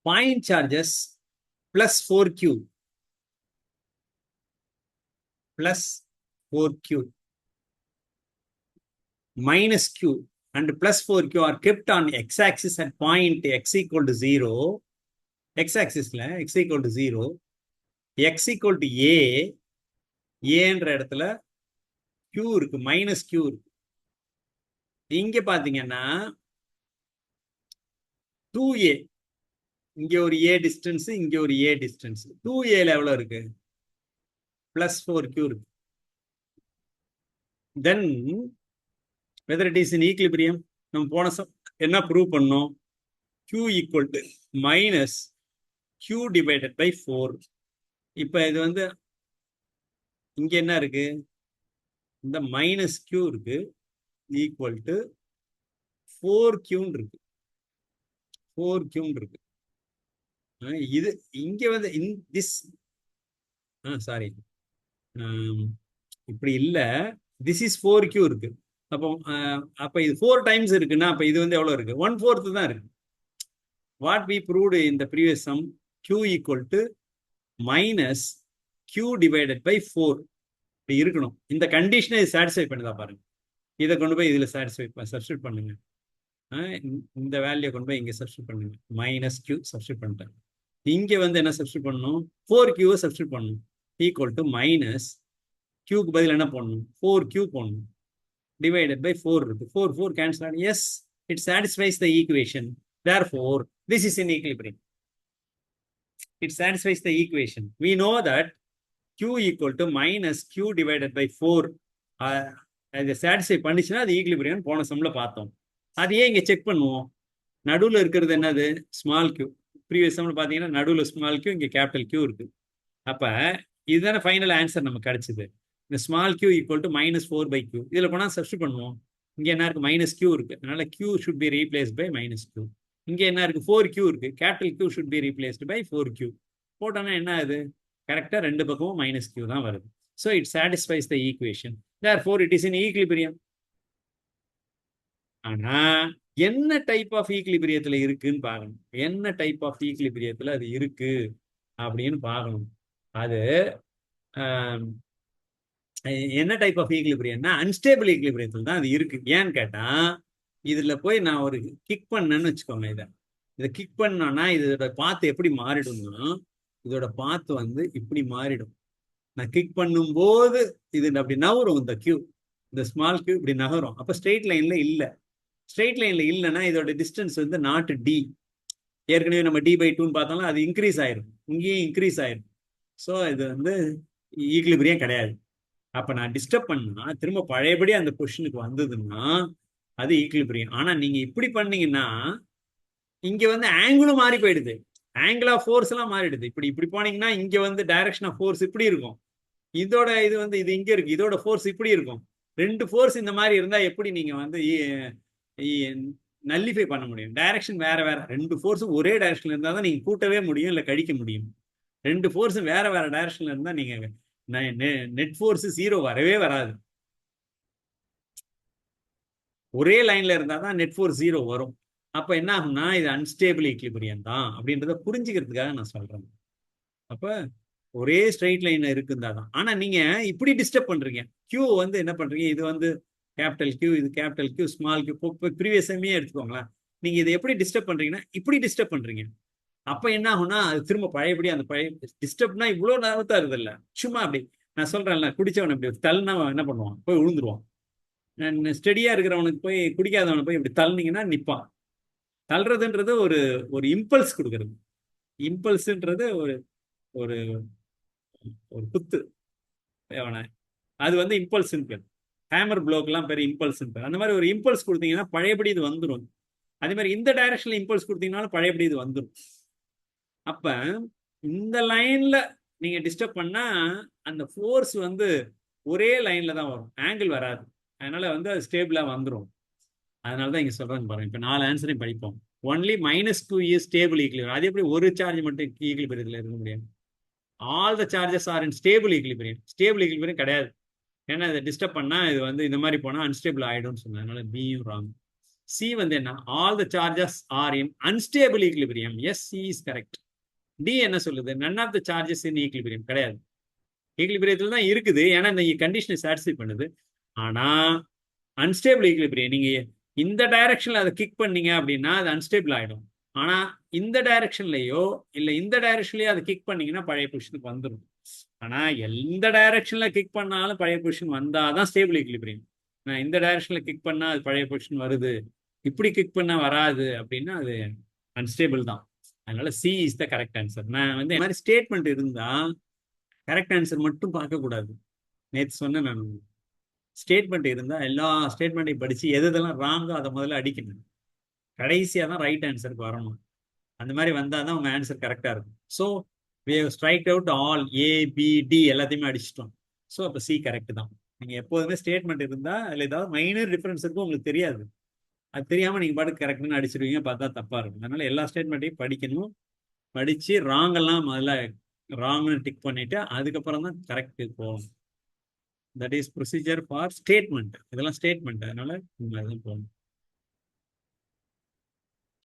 point charges plus 4q plus 4q minus q and plus 4q are kept on x-axis at point x equal to 0. x-axis x equal to 0, x equal to a, ஏன்ற இடத்துல q இருக்கு, minus q இருக்கு. இங்க பாத்தீங்கன்னா 2a, இங்க ஒரு a distance, இங்க ஒரு a டிஸ்டன்ஸ். 2a எவ்வளவு இருக்கு? பிளஸ் 4q இருக்கு. Then whether it is in equilibrium, நம்ம போன என்ன ப்ரூவ் பண்ணோம்? q equal to minus q divided by 4. இப்ப இது வந்து இங்க என்ன இருக்கு? இந்த மைனஸ் q இருக்கு, ஈக்குவல் டு 4q இருக்கு, 4q இருக்கு. இது இங்க வந்து திஸ் சாரி, இப்படி இல்ல, திஸ் இஸ் 4q இருக்கு. அப்ப இது 4 டைம்ஸ் இருக்குன்னா அப்ப இது வந்து எவ்வளவு இருக்கு? 1/4 தான் இருக்கு. What we proved in the previous sum, q equal to minus q divided by 4 இப்படி இருக்கணும். இந்த கண்டிஷனை சாட்டிஸ்ஃபை பண்ணுதா பாருங்க. இதை கொண்டு போய் இதுல சப்ஸ்டியூட் பண்ணுங்க. இந்த வேல்யூ கொண்டு போய் இங்க சப்ஸ்டியூட் பண்ணுங்க. மைனஸ் q சப்ஸ்டியூட் பண்ணிட்டேன். இங்க வந்து என்ன சப்ஸ்டியூட் பண்ணணும்? 4q சப்ஸ்டியூட் பண்ணணும். ஈக்குவல் டு மைனஸ் q பதில் என்ன பண்ணணும்? 4q போடணும். Divided by 4 இருக்கு. 4 cancel out. Yes, it satisfies the equation. Therefore, this is in equilibrium. It satisfies the equation. We know that q equal to minus q divided by 4. அதை satisfy பண்ணிச்சுன்னா அது equilibrium போன சம்ல பார்த்தோம். அதையே இங்க check பண்ணுவோம். நடுவில் இருக்கிறது என்னது? Small q. ப்ரீவியஸ் சம்ல பாத்தீங்கன்னா நடுவில் ஸ்மால் q, இங்க கேபிட்டல் q இருக்கு. அப்ப இதுதானே ஃபைனல் ஆன்சர் நமக்கு கிடைச்சது. இந்த small q equal to minus 4/q. இதுல போனா சப்ஸ்டியூட் பண்ணுவோம். இங்க என்ன இருக்கு? மைனஸ் q இருக்கு. அதனால q should be replaced by minus q. இங்க என்ன இருக்கு? 4q இருக்கு. Capital q should be replaced by 4q. போட்டோம்னா என்ன ஆகுது? கரெக்டா ரெண்டு பக்கமும் மைனஸ் q தான் வருது. So it satisfies the equation. Therefore it is in equilibrium. ஆனா என்ன டைப் ஆஃப் ஈக்குலிபிரியத்துல இருக்குன்னு பார்க்கணும். என்ன டைப் ஆஃப் ஈக்குலிபிரியத்துல அது இருக்கு அப்படின்னு பார்க்கணும். அது என்ன டைப் ஆஃப் ஈக்குலிபிரியம்னா அன்ஸ்டேபிள் ஈக்குலிபிரியத்தில் தான் அது இருக்கு. ஏன்னு கேட்டா இதுல போய் நான் ஒரு கிக் பண்ணேன்னு வச்சுக்கோங்க. இதை கிக் பண்ணோம்னா இதோட பாத்து எப்படி மாறிடும்னா, இதோட பாத்து வந்து இப்படி மாறிடும். நான் கிக் பண்ணும்போது இது அப்படி நகரும். இந்த கியூ, இந்த ஸ்மால் கியூ இப்படி நகரும். அப்ப ஸ்ட்ரெயிட் லைன்ல இல்ல. ஸ்ட்ரெயிட் லைன்ல இல்லைன்னா இதோட டிஸ்டன்ஸ் வந்து நாட் டி. ஏற்கனவே நம்ம d/2 பார்த்தாலும் அது இன்க்ரீஸ் ஆயிரும், இங்கேயும் இன்க்ரீஸ் ஆயிரும். ஸோ இது வந்து ஈக்குலிபிரியம் கிடையாது. அப்ப நான் டிஸ்டர்ப் பண்ணா திரும்ப பழையபடி அந்த பொசிஷனுக்கு வந்ததுன்னா அது ஈக்குலிபிரியம். ஆனா நீங்க இப்படி பண்ணீங்கன்னா இங்க வந்து ஆங்கிளும் மாறி போயிடுது. ஆங்கிள் ஆஃப் ஃபோர்ஸ் எல்லாம் மாறிடுது. இப்படி போனீங்கன்னா இங்க வந்து டைரக்ஷன் ஆஃப் ஃபோர்ஸ் இப்படி இருக்கும். இதோட இது வந்து இது இங்க இருக்கு. இதோட ஃபோர்ஸ் இப்படி இருக்கும். ரெண்டு ஃபோர்ஸ் இந்த மாதிரி இருந்தா எப்படி நீங்க வந்து நல்லிஃபை பண்ண முடியும்? டைரக்ஷன் வேற வேற. ரெண்டு ஃபோர்ஸும் ஒரே டைரக்ஷன்ல இருந்தா தான் நீங்க கூட்டவே முடியும், இல்ல கழிக்க முடியும். ரெண்டு ஃபோர்ஸும் வேற வேற டைரக்ஷன்ல இருந்தா நீங்க நெட் ஃபோர்ஸ் 0 வரவே வராது. ஒரே லைன்ல இருந்தா தான் நெட் ஃபோர்ஸ் 0 வரும். அப்ப என்ன ஆகும்னா இது அன்ஸ்டேபிள் ஈக்குலிபிரியம் தான் அப்படின்றத புரிஞ்சுக்கிறதுக்காக நான் சொல்றேன். அப்ப ஒரே ஸ்ட்ரெயிட் லைன் இருக்குந்தா தான். ஆனா நீங்க இப்படி டிஸ்டர்ப் பண்றீங்க. கியூ வந்து என்ன பண்றீங்க? இது வந்து கேபிட்டல் கியூ, இது capital Q, small Q. Previous டைமே எடுத்துக்கோங்களேன். நீங்க இதை எப்படி டிஸ்டர்ப் பண்றீங்கன்னா இப்படி டிஸ்டர்ப் பண்றீங்க. அப்ப என்ன ஆகும்னா அது திரும்ப பழையபடி அந்த பழைய டிஸ்டர்ப்னா இவ்வளவு நேரத்தா இருக்குது இல்ல, சும்மா அப்படி நான் சொல்றேன்ல, குடிச்சவன் இப்படி தள்ளுனா என்ன பண்ணுவான்? போய் விழுந்துருவான். ஸ்டெடியா இருக்கிறவனுக்கு போய் குடிக்காதவனை போய் இப்படி தள்ளினீங்கன்னா நிப்பான். தள்ளுறதுன்றது ஒரு ஒரு இம்பல்ஸ் கொடுக்கறது. இம்பல்ஸ்ன்றது ஒரு ஒரு ஒரு குத்து. அது வந்து இம்பல்ஸ் பேர். ஹேமர் ப்ளோக் எல்லாம் பேர் இம்பல்ஸ் பேர். அந்த மாதிரி ஒரு இம்பல்ஸ் கொடுத்தீங்கன்னா பழையபடி இது வந்துடும். அதே மாதிரி இந்த டைரக்ஷன்ல இம்பல்ஸ் கொடுத்தீங்கன்னாலும் பழையபடி இது வந்துடும். அப்ப இந்த லைன்ல நீங்க டிஸ்டர்ப் பண்ணா அந்த ஃபோர்ஸ் வந்து ஒரே லைன்ல தான் வரும், ஆங்கிள் வராது. அதனால வந்து அது ஸ்டேபிளா வந்துடும். அதனாலதான் இங்க சொல்றேன் பாருங்க. இப்ப 4 ஆன்சரையும் படிப்போம். Only -2 is stable equilibrium. அது எப்படி ஒரு சார்ஜ் மட்டும் ஈக்குலிபிரியத்துல இருக்க முடியும்? All the charges are in stable equilibrium. Stable equilibrium கிடையாது. ஏன்னா இதை டிஸ்டர்ப் பண்ணா இது வந்து இந்த மாதிரி போனா அன்ஸ்டேபிள் ஆயிடும்னு சொன்னேன். அதனால பியும் ராங். சி வந்து என்ன, all the charges are in unstable equilibrium. Yes, C is correct. D என்ன சொல்லுது, none of the charges in equilibrium. கிடையாது, ஈக்லிபிரியத்தில் தான் இருக்குது, ஏன்னா இந்த கண்டிஷனை சாட்டிஸ்ஃபை பண்ணுது. ஆனா அன்ஸ்டேபிள் ஈக்லிபிரியம், நீங்க இந்த டைரக்ஷன்ல அதை கிக் பண்ணீங்க அப்படின்னா அது அன்ஸ்டேபிள் ஆயிடும். ஆனா இந்த டைரக்ஷன்லயோ இல்ல இந்த டைரக்ஷன்லயோ அதை கிக் பண்ணீங்கன்னா பழைய பொசிஷனுக்கு வந்துடும். ஆனா எந்த டைரக்ஷன்ல கிக் பண்ணாலும் பழைய பொசிஷன் வந்தாதான் ஸ்டேபிள் ஈக்லிபிரியம். நான் இந்த டைரக்ஷன்ல கிக் பண்ணா அது பழைய பொசிஷன் வருது, இப்படி கிக் பண்ணா வராது அப்படின்னா அது அன்ஸ்டேபிள் தான். அதனால C is the correct answer. நான் வந்து இந்த மாதிரி ஸ்டேட்மெண்ட் இருந்தா கரெக்ட் ஆன்சர் மட்டும் பார்க்க கூடாது. நேற்று சொன்னேன் நான், ஸ்டேட்மெண்ட் இருந்தா எல்லா ஸ்டேட்மெண்ட்டையும் படிச்சு எது எதெல்லாம் ராங்கோ அதை முதல்ல அடிக்கணும், கடைசியா தான் ரைட் ஆன்சருக்கு வரணும். அந்த மாதிரி வந்தாதான் உங்க ஆன்சர் கரெக்டா இருக்கும். So strike out all ABD எல்லாத்தையுமே அடிச்சிட்டோம். ஸோ அப்போ சி கரெக்ட் தான். நீங்க எப்போதுமே ஸ்டேட்மெண்ட் இருந்தா அதில் ஏதாவது மைனர் டிஃபரன்ஸ் இருக்கும், உங்களுக்கு தெரியாது, அது தெரியாம நீங்க பாட்டு கரெக்ட்னு அடிச்சிருவீங்க, பார்த்தா தப்பா இருக்கும். அதனால எல்லா ஸ்டேட்மெண்ட்டையும் படிக்கணும், படிச்சு ராங் எல்லாம் முதல்ல ராங்னு டிக் பண்ணிட்டு அதுக்கப்புறம் தான் கரெக்ட் போகணும். That is procedure for statement. இதெல்லாம் ஸ்டேட்மெண்ட், அதனால போகணும்.